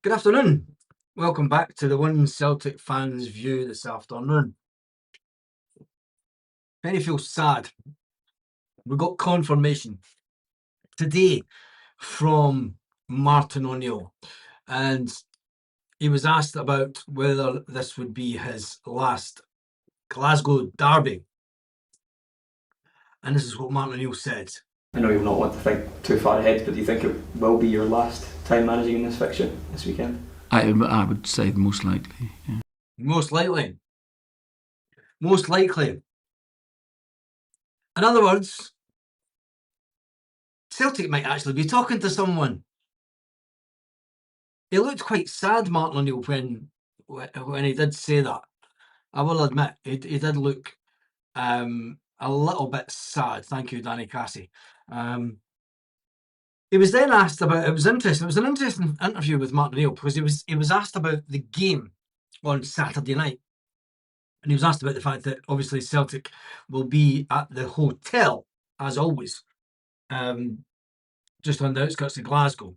Good afternoon. Welcome back to the One Celtic Fans View this afternoon. Penny feels sad. We got confirmation today from Martin O'Neill, and he was asked about whether this would be his last Glasgow Derby. And this is what Martin O'Neill said. I know you'll not want to think too far ahead, but do you think it will be your last time managing in this fixture this weekend? I would say most likely. Yeah. Most likely. Most likely. In other words, Celtic might actually be talking to someone. He looked quite sad, Martin O'Neill, when he did say that. I will admit, he did look a little bit sad. Thank you, Danny Cassie. He was then asked about. It was interesting. It was an interesting interview with Martin O'Neill because he was asked about the game on Saturday night, and he was asked about the fact that obviously Celtic will be at the hotel as always, just on the outskirts of Glasgow.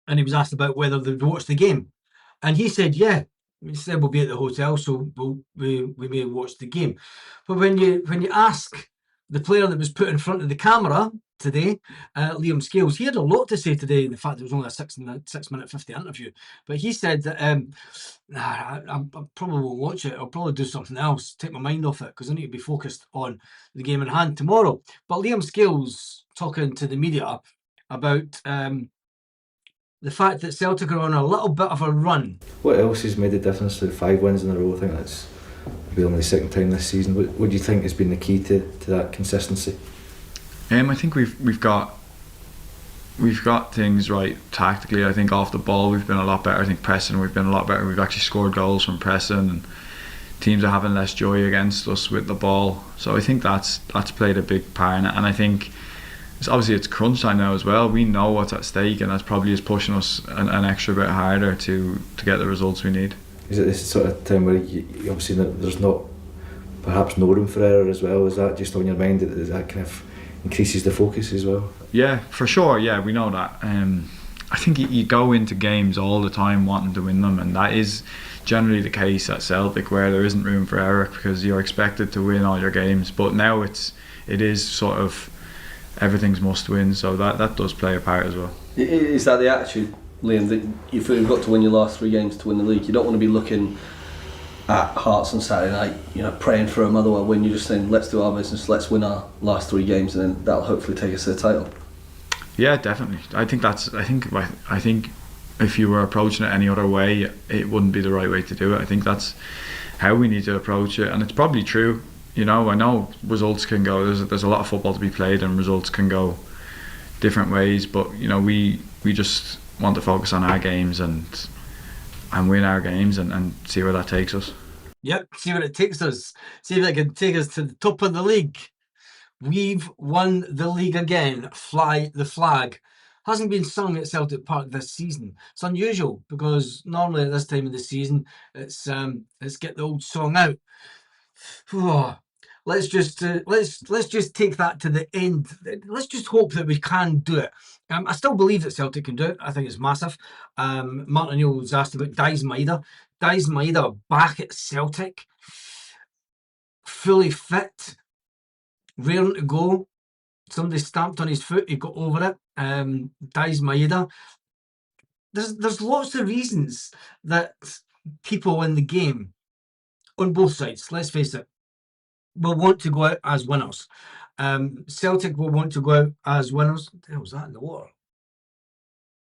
And he was asked about whether they'd watch the game, and he said, "Yeah." He said we'll be at the hotel, so we may watch the game. But when you ask the player that was put in front of the camera today, Liam Scales, he had a lot to say today. In the fact it was only a 6-minute 50 interview, but he said that I probably won't watch it. I'll probably do something else, take my mind off it because I need to be focused on the game in hand tomorrow. But Liam Scales talking to the media about the fact that Celtic are on a little bit of a run. What else has made a difference to 5 wins in a row? I think that's maybe only the second time this season. What do you think has been the key to that consistency? I think we've got things right tactically. I think off the ball we've been a lot better. I think pressing we've been a lot better. We've actually scored goals from pressing, and teams are having less joy against us with the ball. So I think that's played a big part in it. And I think it's crunch time now as well. We know what's at stake, and that's probably is pushing us an extra bit harder to get the results we need. Is it this sort of time where you obviously there's not perhaps no room for error as well? Is that just on your mind that kind of increases the focus as well? Yeah, for sure. Yeah, we know that. I think you go into games all the time wanting to win them, and that is generally the case at Celtic, where there isn't room for error because you're expected to win all your games. But now it is sort of everything's must win, so that does play a part as well. Is that the attitude, Liam, that you feel you've got to win your last 3 games to win the league? You don't want to be looking at Hearts on Saturday night, praying for a Motherwell win. You're just saying, let's do our business, let's win our last 3 games, and then that'll hopefully take us to the title. Yeah, definitely. I think if you were approaching it any other way, it wouldn't be the right way to do it. I think that's how we need to approach it, and it's probably true. I know results can go. There's a lot of football to be played, and results can go different ways. But we just want to focus on our games and win our games and see where that takes us. Yep, see where it takes us. See if it can take us to the top of the league. We've won the league again. Fly the flag. Hasn't been sung at Celtic Park this season. It's unusual because normally at this time of the season, it's get the old song out. Let's just take that to the end. Let's just hope that we can do it. I still believe that Celtic can do it. I think it's massive. Martin O'Neill was asked about Dies Maida. Dies Maida back at Celtic, fully fit, raring to go. Somebody stamped on his foot. He got over it. Dies Maida. There's lots of reasons that people in the game, on both sides, let's face it, will want to go out as winners. Celtic will want to go out as winners. What the hell was that in the water?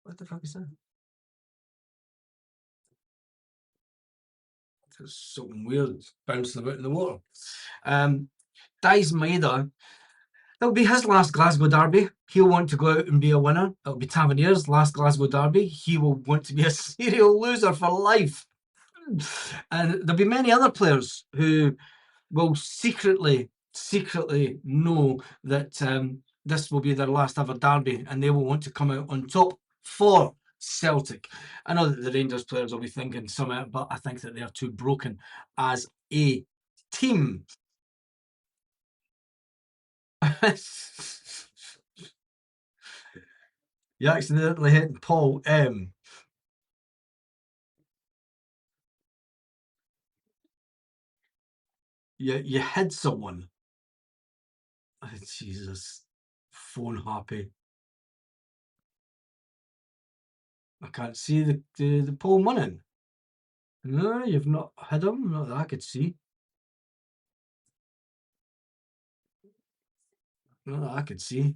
What the fuck is that? There's something weird bouncing about in the water. Dies Maida, it'll be his last Glasgow Derby. He'll want to go out and be a winner. It'll be Tavernier's last Glasgow Derby. He will want to be a serial loser for life. And there'll be many other players who will secretly know that this will be their last ever derby, and they will want to come out on top for Celtic. I know that the Rangers players will be thinking something, but I think that they are too broken as a team. You accidentally hit Paul M. you hid someone. Oh, Jesus, phone happy. I can't see the Paul Munnin. No, you've not hid him. Not that I could see. Not that I could see.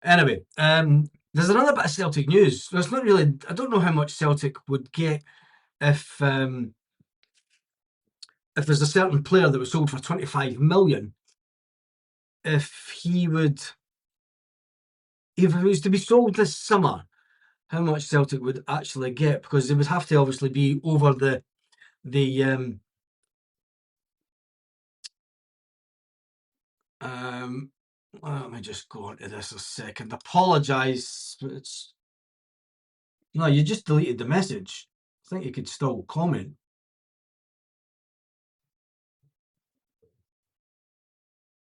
Anyway, there's another bit of Celtic news. Well, it's not really. I don't know how much Celtic would get if there's a certain player that was sold for 25 million. If he was to be sold this summer, how much Celtic would actually get? Because they would have to obviously be over the let me just go on to this a second. Apologise. It's no, you just deleted the message. I think you could still comment.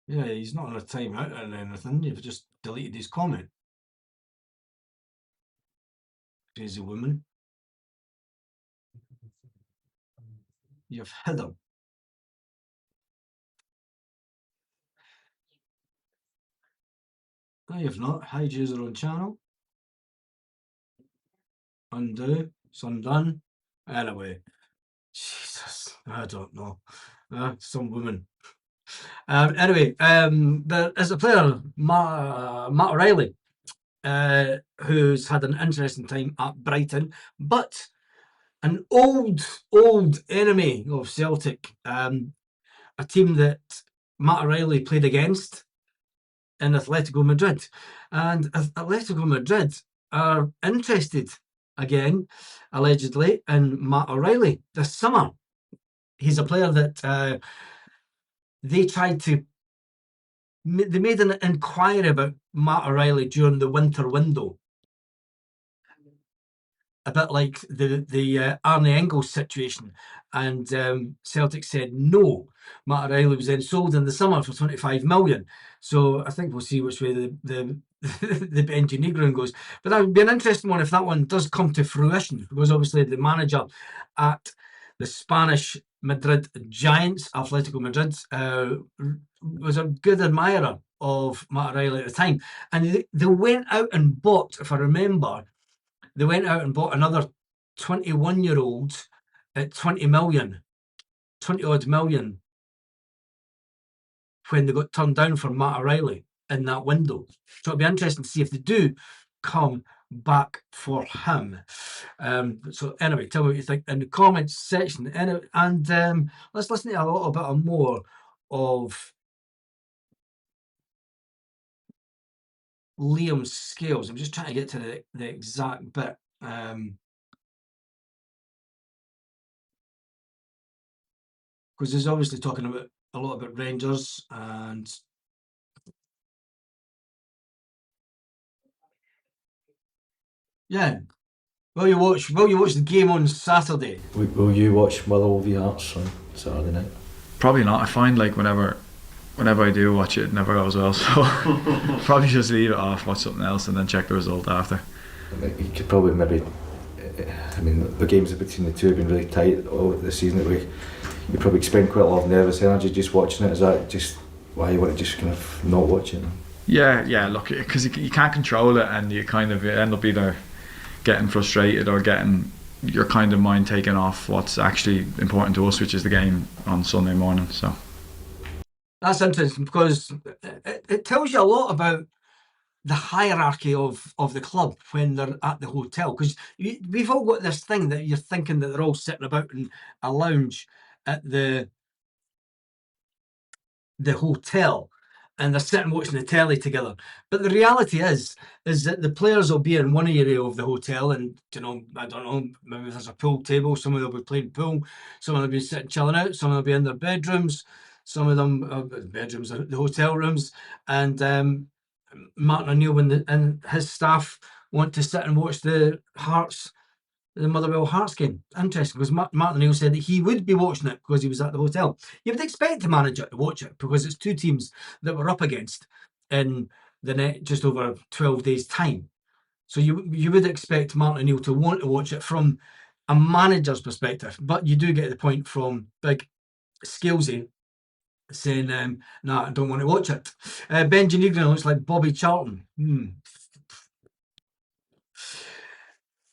Yeah, he's not on a timeout or anything. You've just deleted his comment. Crazy woman. You've hid him. No, you've not. Hide user on channel. Undo. It's undone. Anyway. Jesus. I don't know. Some woman. Anyway, there is a player, Matt O'Reilly, who's had an interesting time at Brighton, but an old enemy of Celtic, a team that Matt O'Reilly played against in Atletico Madrid. And Atletico Madrid are interested again, allegedly, in Matt O'Reilly this summer. He's a player that they made an inquiry about Matt O'Reilly during the winter window. A bit like the Arne Engels situation, and Celtic said no. Matt O'Reilly was then sold in the summer for 25 million. So I think we'll see which way the Benji Negron goes. But that would be an interesting one if that one does come to fruition, because obviously the manager at the Spanish Madrid Giants, Atletico Madrid, was a good admirer of Matt O'Reilly at the time, and they went out and bought, if I remember. They went out and bought another 21-year-old at 20 odd million when they got turned down for Matt O'Reilly in that window. So it'll be interesting to see if they do come back for him. So anyway, tell me what you think in the comments section. And let's listen to a little bit more of Liam's scales. I'm just trying to get to the exact bit. Because he's obviously talking about a lot about Rangers and yeah. Will you watch the game on Saturday? Will you watch Motherwell v Hearts on Saturday night? Probably not. I find like whenever I do watch it never goes well, so probably just leave it off, watch something else, and then check the result after. You could probably maybe. I mean, the games between the two have been really tight all this season. That you probably expend quite a lot of nervous energy just watching it. Is that just why you want to just kind of not watch it? Yeah. Look, because you can't control it, and you kind of end up either getting frustrated or getting your kind of mind taken off what's actually important to us, which is the game on Sunday morning. So that's interesting, because it tells you a lot about the hierarchy of the club when they're at the hotel, because we've all got this thing that you're thinking that they're all sitting about in a lounge at the hotel and they're sitting watching the telly together. But the reality is that the players will be in one area of the hotel, and I don't know, maybe there's a pool table, some of them will be playing pool, some of them will be sitting chilling out, some will be in their bedrooms, some of them bedrooms, the hotel rooms, and Martin O'Neill and his staff want to sit and watch the Motherwell Hearts game. Interesting, because Martin O'Neill said that he would be watching it because he was at the hotel. You would expect the manager to watch it because it's two teams that we're up against in the just over 12 days' time. So you would expect Martin O'Neill to want to watch it from a manager's perspective. But you do get the point from Big Scalesy saying, "Nah, I don't want to watch it." Benji Negrin looks like Bobby Charlton.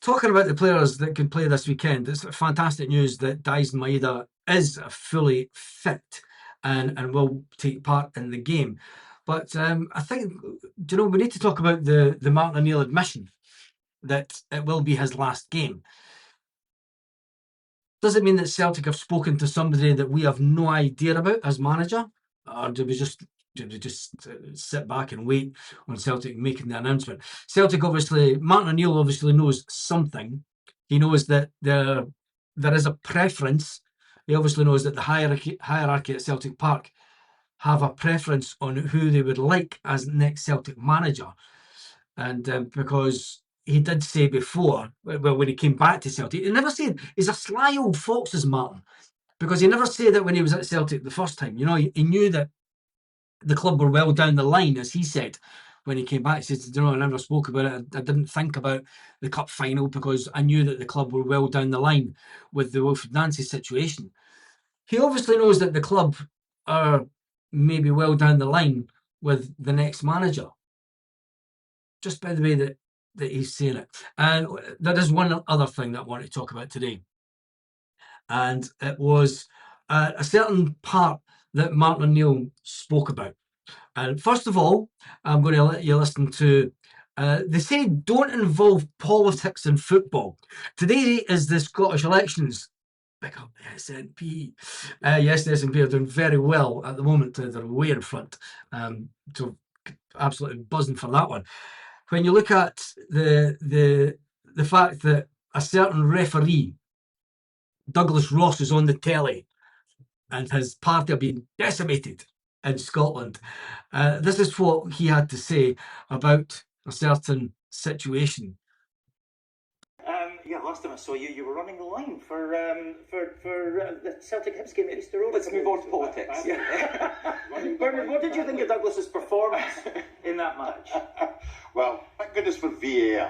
Talking about the players that can play this weekend, it's fantastic news that Dyson Maeda is fully fit and will take part in the game. But I think, we need to talk about the Martin O'Neill admission that it will be his last game. Does it mean that Celtic have spoken to somebody that we have no idea about as manager? Or do we just sit back and wait on Celtic making the announcement? Martin O'Neill obviously knows something. He knows that there is a preference. He obviously knows that the hierarchy at Celtic Park have a preference on who they would like as next Celtic manager. And because he did say before, well, when he came back to Celtic, he never said, he's a sly old fox, is Martin, because he never said that when he was at Celtic the first time. He knew that the club were well down the line, as he said when he came back. He said, I never spoke about it. I didn't think about the cup final because I knew that the club were well down the line with the Wilfred Nancy situation. He obviously knows that the club are maybe well down the line with the next manager, just by the way that he's saying it. And there is one other thing that I want to talk about today, and it was a certain part that Martin O'Neill spoke about. And first of all, I'm going to let you listen to, they say don't involve politics in football. Today is the Scottish elections. Pick up the SNP. Yes, the SNP are doing very well at the moment. They're way in front. So absolutely buzzing for that one. When you look at the fact that a certain referee, Douglas Ross, is on the telly and his party are being decimated in Scotland, this is what he had to say about a certain situation. Yeah, last time I saw you, you were running the line for the Celtic Hibs game at Easter Road. Let's move on to politics. Yeah. Bernard, what did you think of Douglas's performance in that match? Well, thank goodness for VAR.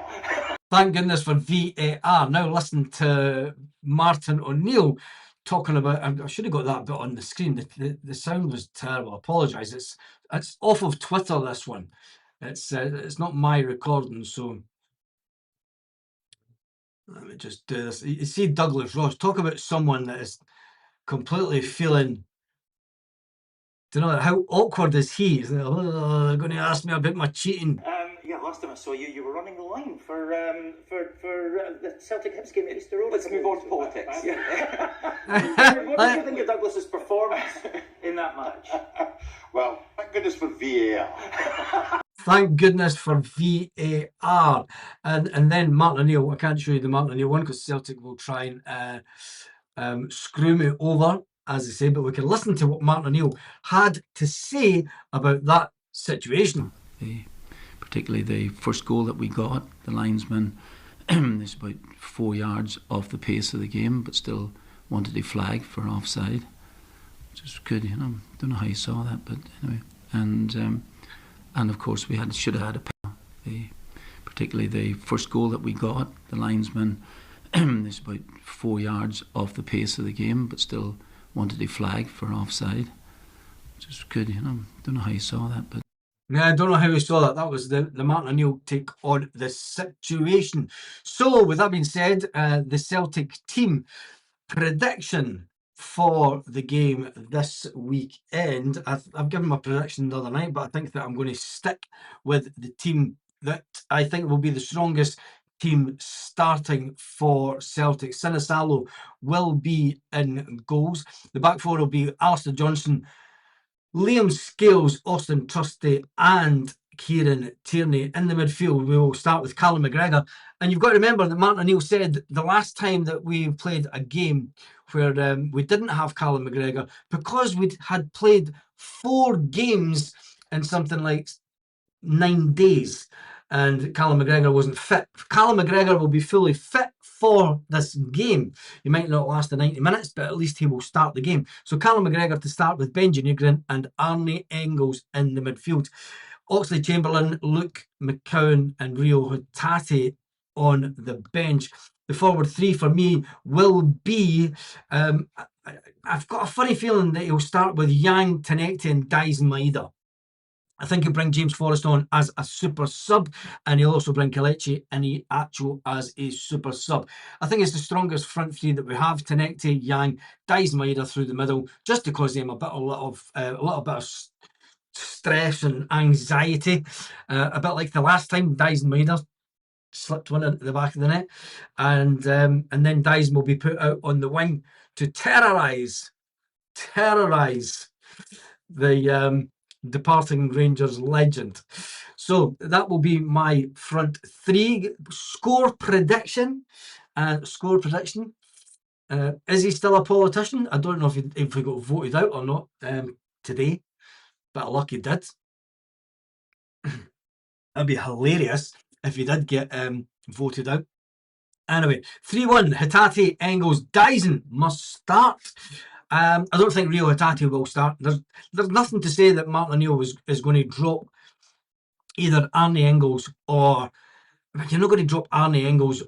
Thank goodness for VAR. Now listen to Martin O'Neill talking about. I should have got that bit on the screen. The sound was terrible. I apologise. It's off of Twitter. This one. It's not my recording, so. Let me just do this. You see Douglas Ross, talk about someone that is completely feeling, how awkward is he? He's like, they're going to ask me about my cheating. Yeah, last time I saw you, you were running the line for the Celtic Hibs game at Easter Road. Let's move on to politics. Yeah. What did you think of Douglas's performance in that match? Well, thank goodness for VAR. Thank goodness for VAR. And then Martin O'Neill, I can't show you the Martin O'Neill one because Celtic will try and screw me over, as I say, but we can listen to what Martin O'Neill had to say about that situation. Particularly the first goal that we got, the linesman is about 4 yards off the pace of the game, but still wanted to flag for offside, which is good. Don't know how you saw that, but anyway. And of course we should have had a penalty. Particularly the first goal that we got, the linesman is about 4 yards off the pace of the game, but still wanted to flag for offside, which is good. Don't know how you saw that, but. Yeah, I don't know how you saw that. That was the Martin O'Neill take on the situation. So, with that being said, the Celtic team prediction for the game this weekend. I've given my prediction the other night, but I think that I'm going to stick with the team that I think will be the strongest team starting for Celtic. Sinisalo will be in goals. The back four will be Alistair Johnson, Liam Scales, Austin Trusty and Kieran Tierney. In the midfield, we will start with Callum McGregor. And you've got to remember that Martin O'Neill said the last time that we played a game where we didn't have Callum McGregor, because we had played 4 games in something like 9 days, and Callum McGregor wasn't fit. Callum McGregor will be fully fit for this game. He might not last the 90 minutes, but at least he will start the game. So Callum McGregor to start with Benji Negrin and Arnie Engels in the midfield. Oxley Chamberlain, Luke McCowan and Rio Hatate on the bench. The forward three for me will be, I've got a funny feeling that he'll start with Yang, Tenekte and Dyson Maeda. I think he'll bring James Forrest on as a super sub, and he'll also bring Kelechi Iheanacho as a super sub. I think it's the strongest front three that we have: Tenekte, Yang, Dyson Maeda through the middle, just to cause them a little bit of stress and anxiety, a bit like the last time Dyson Maeda slipped one into the back of the net, and then Dyson will be put out on the wing to terrorise the departing Rangers legend. So that will be my front three. Score prediction. Is he still a politician? I don't know if he got voted out or not today. But luck he did. That'd be hilarious if he did get voted out. Anyway, 3-1, Hatate, Engels, Dyson must start. I don't think Rio Hatate will start. There's nothing to say that Martin O'Neill is going to drop either Arnie Engels or... You're not going to drop Arnie Engels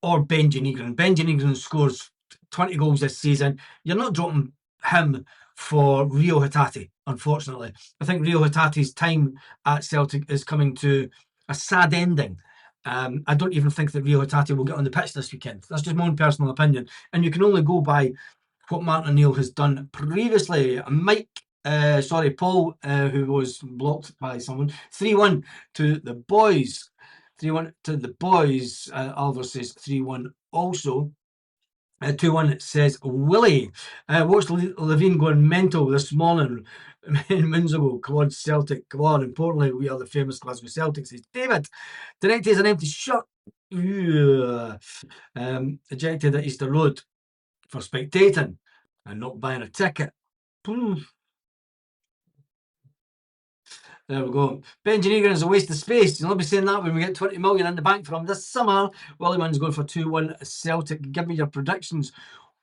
or Benji Negron. Benji Negron scores 20 goals this season. You're not dropping him for Rio Hatate, unfortunately. I think Rio Hatate's time at Celtic is coming to a sad ending. I don't even think that Rio Hatate will get on the pitch this weekend. That's just my own personal opinion. And you can only go by what Martin O'Neill has done previously. Paul, who was blocked by someone. 3-1 to the boys. 3-1 to the boys. Alvar says 3-1 also. 2-1 says Willie. Watched Levine going mental this morning. Minutes ago. Come on, Celtic. Come on. Importantly, we are the famous Glasgow Celtic, says David. Directed is an empty shot. Ejected at Easter Road for spectating and not buying a ticket. There we go. Benji Negron is a waste of space. You'll not be saying that when we get 20 million in the bank from this summer. Williman's going for 2-1 Celtic. Give me your predictions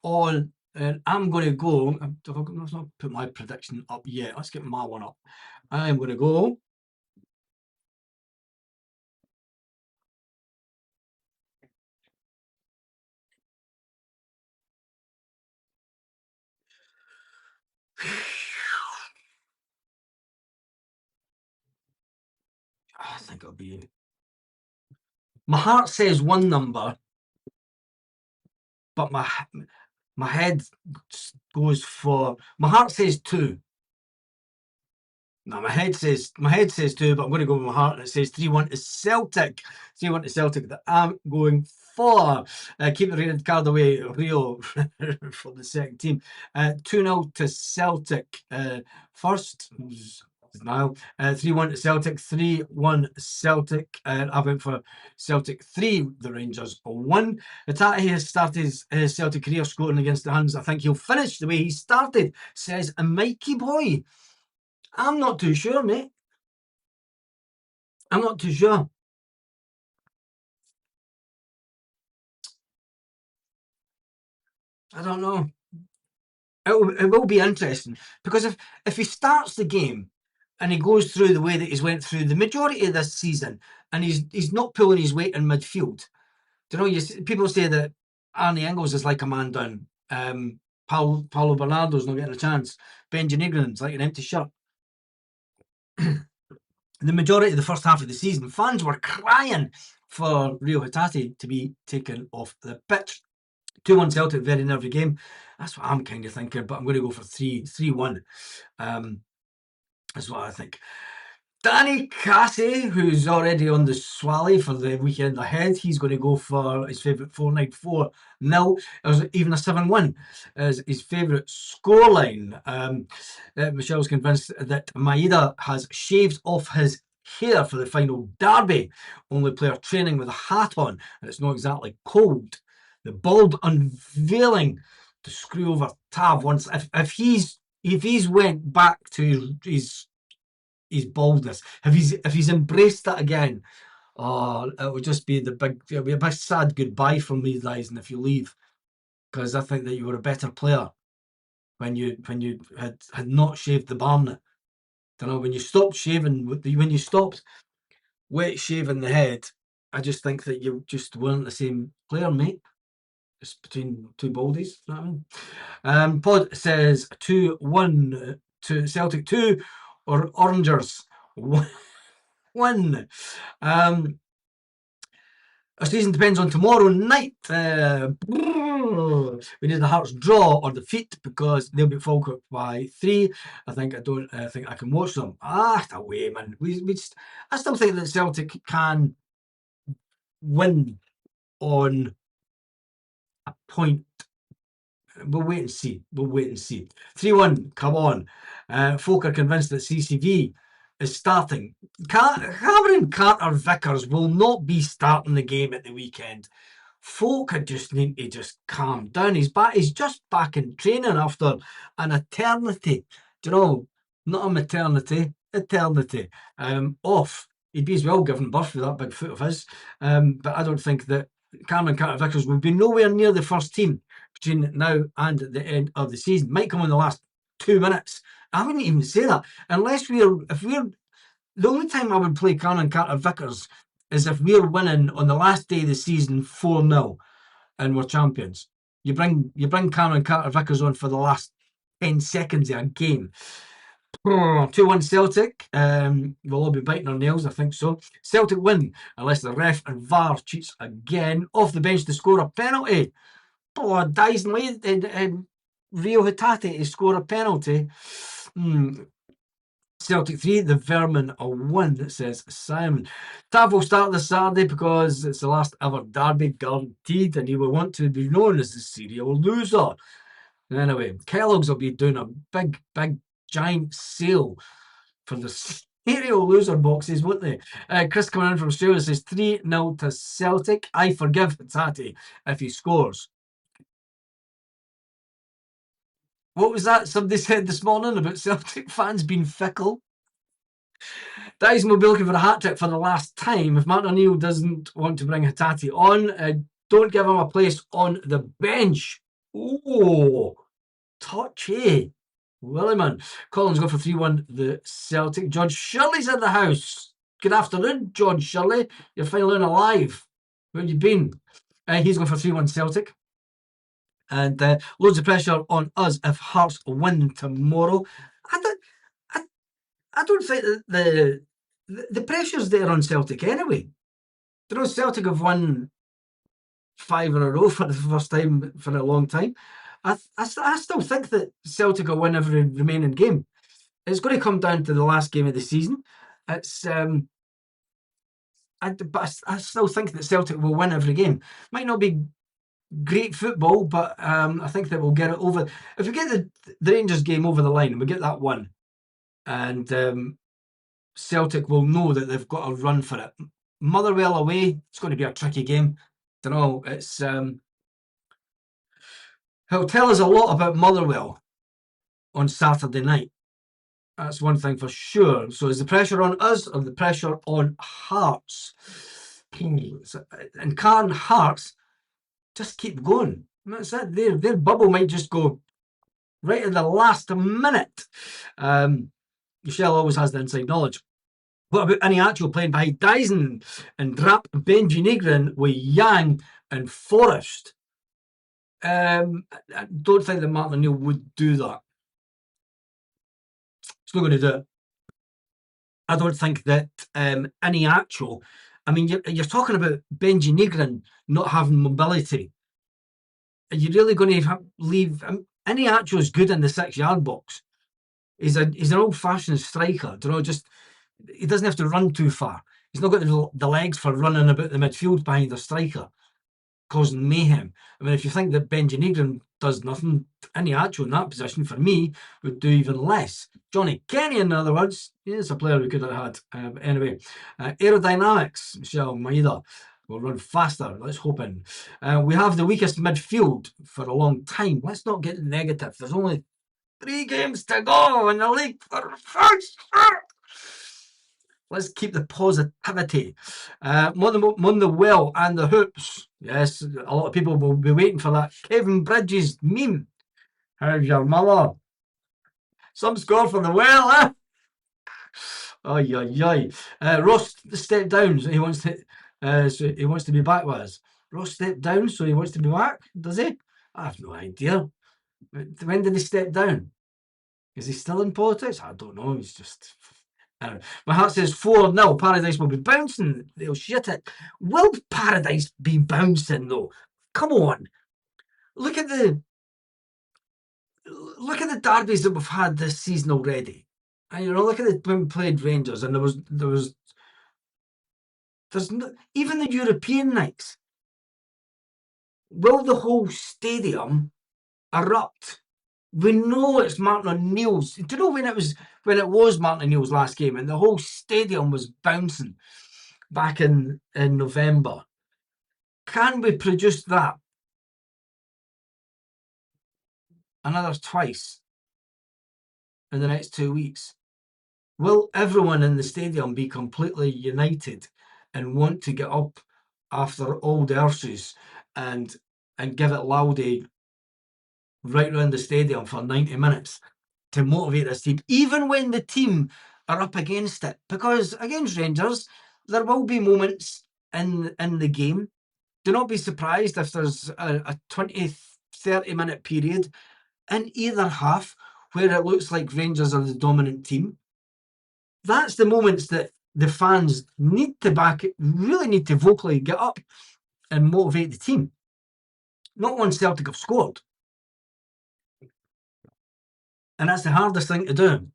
on. And I'm going to go. Let's not put my prediction up yet. Let's get my one up. I'm going to go. I think it'll be. My heart says one number, but my head goes for. My heart says 2. No, my head says 2, but I'm going to go with my heart, and it says 3-1 to Celtic. 3-1 to Celtic that I'm going for. Keep the red card away, Rio, for the second team. 2-0 to Celtic. First, now 3-1 to Celtic. 3-1 Celtic. I went for Celtic 3, the Rangers 1. Hatate has started his Celtic career scoring against the Huns. I think he'll finish the way he started, says a Mikey boy. I'm not too sure, mate. I'm not too sure. I don't know. It will be interesting because if he starts the game and he goes through the way that he's went through the majority of this season and he's not pulling his weight in midfield, do you know? People say that Arnie Engels is like a man down. Paulo Bernardo's not getting a chance. Benji Negron's like an empty shirt. The majority of the first half of the season, fans were crying for Rio Hatate to be taken off the pitch. 2-1 Celtic, very nervy game. That's what I'm kind of thinking, but I'm going to go for 3-1. That's what I think. Danny Cassie, who's already on the swally for the weekend ahead, he's going to go for his favourite 4-9-4 nil. There's even a 7-1 as his favourite scoreline. Michelle's convinced that Maeda has shaved off his hair for the final derby. Only player training with a hat on, and it's not exactly cold. The bald unveiling to screw over Tav once. If he's went back to his baldness, if he's embraced that again, it would just be it'll be a big sad goodbye from me, guys, and if you leave, because I think that you were a better player when you had not shaved the barnet. You know, when you stopped shaving, when you stopped wet shaving the head, I just think that you just weren't the same player, mate. It's between two boldies. You know what I mean? Pod says 2-1 to Celtic 2 or Orangers 1. Our season depends on tomorrow night. We need the Hearts draw or defeat because they'll be Falkirk by 3. I don't think I can watch them. Away, man. I still think that Celtic can win on a point. We'll wait and see. 3-1, come on. Folk are convinced that CCV is starting. Cameron Carter-Vickers will not be starting the game at the weekend. Folk just need to just calm down. He's just back in training after an eternity. Do you know? Not a maternity, eternity. Off. He'd be as well given birth with that big foot of his. But I don't think that Cameron Carter-Vickers will be nowhere near the first team between now and the end of the season. Might come in the last 2 minutes. I wouldn't even say that. The only time I would play Cameron Carter-Vickers is if we're winning on the last day of the season 4-0 and we're champions. You bring Cameron Carter-Vickers on for the last 10 seconds of a game. 2-1 Celtic. We'll all be biting our nails, I think so. Celtic win unless the ref and VAR cheats again. Off the bench to score a penalty. Dyson and Rio Hatate to score a penalty. Celtic 3, the Vermin 1, says Simon. Tav will start this Saturday because it's the last ever derby guaranteed and he will want to be known as the serial loser. Anyway, Kellogg's will be doing a big giant sale for the serial loser boxes, won't they? Chris coming in from Australia says 3-0 to Celtic. I forgive Hatate if he scores. What was that somebody said this morning about Celtic fans being fickle? Dyson will be looking for a hat-trick for the last time. If Martin O'Neill doesn't want to bring Hatate on, don't give him a place on the bench. Oh, touchy. Williman. Collins go for 3-1 the Celtic. George Shirley's in the house. Good afternoon, George Shirley. You're finally alive. Where have you been? He's going for 3-1 Celtic. And loads of pressure on us if Hearts win tomorrow. I don't think that the pressure's there on Celtic anyway. You know, Celtic have won 5 in a row for the first time for a long time. I still think that Celtic will win every remaining game. It's going to come down to the last game of the season. But I still think that Celtic will win every game. Might not be great football, but I think that we'll get it over. If we get the Rangers game over the line and we get that one, and Celtic will know that they've got a run for it. Motherwell away, it's going to be a tricky game. Don't know. It'll tell us a lot about Motherwell on Saturday night. That's one thing for sure. So is the pressure on us or the pressure on Hearts? And can Hearts just keep going? That's it. Their bubble might just go right in the last minute. Michelle always has the inside knowledge. What about any actual playing behind Dyson and Drap Benji Negrin with Yang and Forrest? I don't think that Martin O'Neill would do that. He's not going to do it. I don't think that any actual... I mean, you're talking about Benji Negrin not having mobility. Are you really going to leave... any actual is good in the 6-yard box. He's an old-fashioned striker. You know, he doesn't have to run too far. He's not got the legs for running about the midfield behind the striker, causing mayhem. I mean, if you think that Benji Negrin does nothing, any actual in that position, for me, would do even less. Johnny Kenny, in other words, is a player we could have had. Anyway, aerodynamics, Michelle Maida will run faster. Let's hope in. We have the weakest midfield for a long time. Let's not get negative. There's only 3 games to go in the league for first. Let's keep the positivity. Motherwell and the Hoops. Yes, a lot of people will be waiting for that Kevin Bridges meme. How's your mother? Some score for the Well, eh? Ross stepped down. So he wants to be back with us. Ross stepped down, so he wants to be back, does he? I have no idea. When did he step down? Is he still in politics? I don't know. He's just... My heart says 4-0. Paradise will be bouncing. They'll shit it. Will Paradise be bouncing, though? Come on. Look at the derbies that we've had this season already. And, look at when we played Rangers, and there's no, even the European nights. Will the whole stadium erupt? We know it's Martin O'Neill's. Do you know when it was Martin O'Neill's last game and the whole stadium was bouncing back in November? Can we produce that another twice in the next 2 weeks? Will everyone in the stadium be completely united and want to get up after old Ursus and give it loudy right around the stadium for 90 minutes to motivate this team, even when the team are up against it? Because against Rangers, there will be moments in the game. Do not be surprised if there's a 20, 30-minute period in either half where it looks like Rangers are the dominant team. That's the moments that the fans really need to vocally get up and motivate the team. Not once Celtic have scored. And that's the hardest thing to do.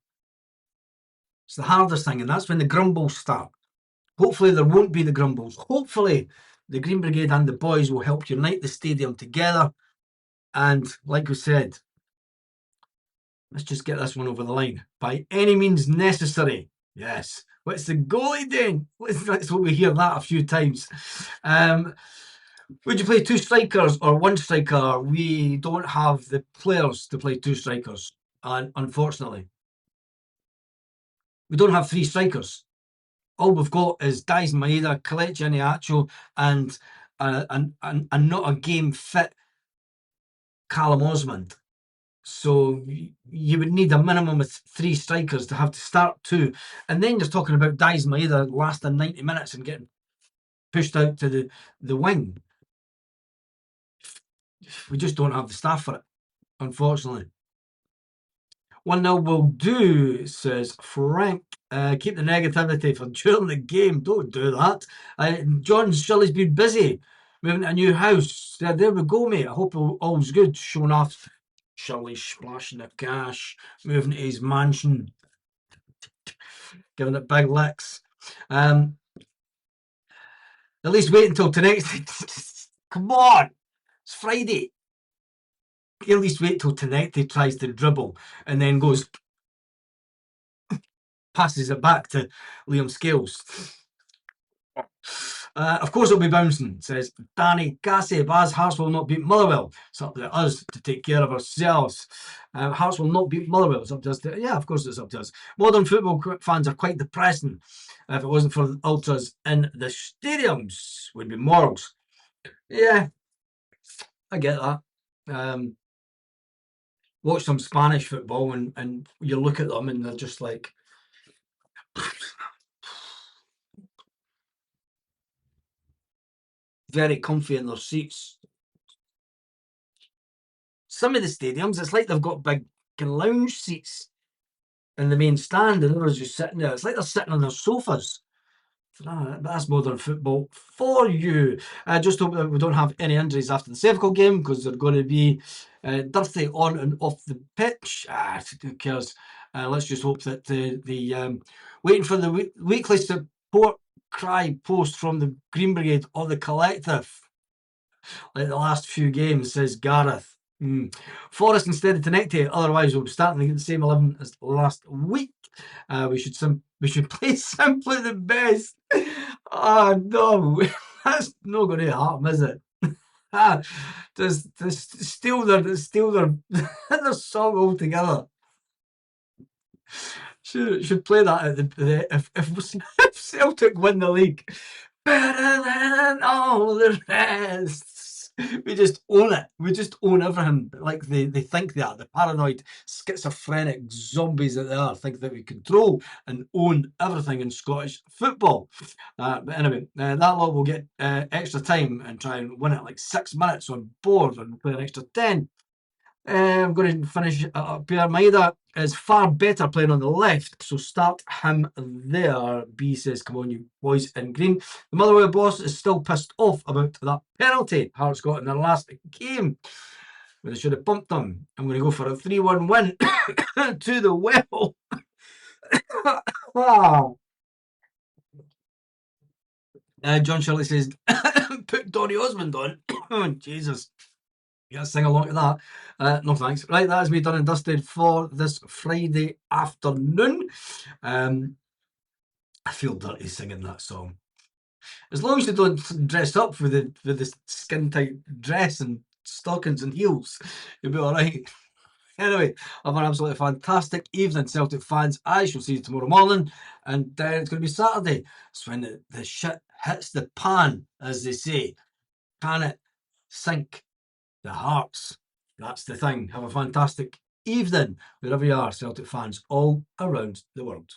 It's the hardest thing, and that's when the grumbles start. Hopefully there won't be the grumbles. Hopefully the Green Brigade and the boys will help unite the stadium together. And like we said, let's just get this one over the line. By any means necessary. Yes. What's the goalie doing? Let's hope we hear that a few times. Would you play two strikers or one striker? We don't have the players to play two strikers, unfortunately. We don't have three strikers. All we've got is Daizen Maeda, Kelechi Iheanacho, and not a game fit Callum Osmond. So you would need a minimum of three strikers to have to start two. And then you're talking about Daizen Maeda lasting 90 minutes and getting pushed out to the wing. We just don't have the staff for it, unfortunately. 1-0 will do, says Frank. Keep the negativity for during the game. Don't do that. John Shirley's been busy moving to a new house. There we go, mate. I hope all's good. Showing off Shirley splashing the cash, moving to his mansion, giving it big licks. At least wait until tonight. Come on, it's Friday. At least wait till tonight. He tries to dribble and then passes it back to Liam Scales. Of course it'll be bouncing, says Danny Cassie. As Hearts will not beat Motherwell. It's up to us to take care of ourselves. Hearts will not beat Motherwell. It's up to us. Yeah, of course it's up to us. Modern football fans are quite depressing. If it wasn't for the ultras in the stadiums, would be morals. Yeah, I get that. Watch some Spanish football and you look at them and they're just like... very comfy in their seats. Some of the stadiums, it's like they've got big lounge seats in the main stand and everyone's just sitting there. It's like they're sitting on their sofas. That's modern football for you. I just hope that we don't have any injuries after the cervical game because they're going to be dirty on and off the pitch. Who cares? Let's just hope that the waiting for the weekly support cry post from the Green Brigade or the collective, like the last few games, says Gareth. Forrest instead of Tenecti, otherwise we'll be starting to get the same 11 as last week. We should play simply the best. Oh no, that's not going to happen, is it? Just steal their their song altogether. Should play that at if Celtic win the league. Better than all the rest. We just own it. We just own everything like they think they are. The paranoid, schizophrenic zombies that they are think that we control and own everything in Scottish football. But anyway, that lot will get extra time and try and win it like 6 minutes on board and play an extra 10. I'm going to finish up here. Maeda is far better playing on the left, so start him there. B says, come on, you boys in green. The Motherwell boss is still pissed off about that penalty Hearts got in their last game, where they should have bumped them. I'm going to go for a 3-1 win to the well. John Shirley says, put Donny Osmond on. Oh, Jesus. You gotta sing along to that. No thanks. Right, that is me done and dusted for this Friday afternoon. I feel dirty singing that song. As long as you don't dress up with the skin tight dress and stockings and heels, you'll be alright. Anyway, have an absolutely fantastic evening, Celtic fans. I shall see you tomorrow morning, and it's going to be Saturday. It's when the shit hits the pan, as they say. Can it sink the Hearts? That's the thing. Have a fantastic evening wherever you are, Celtic fans all around the world.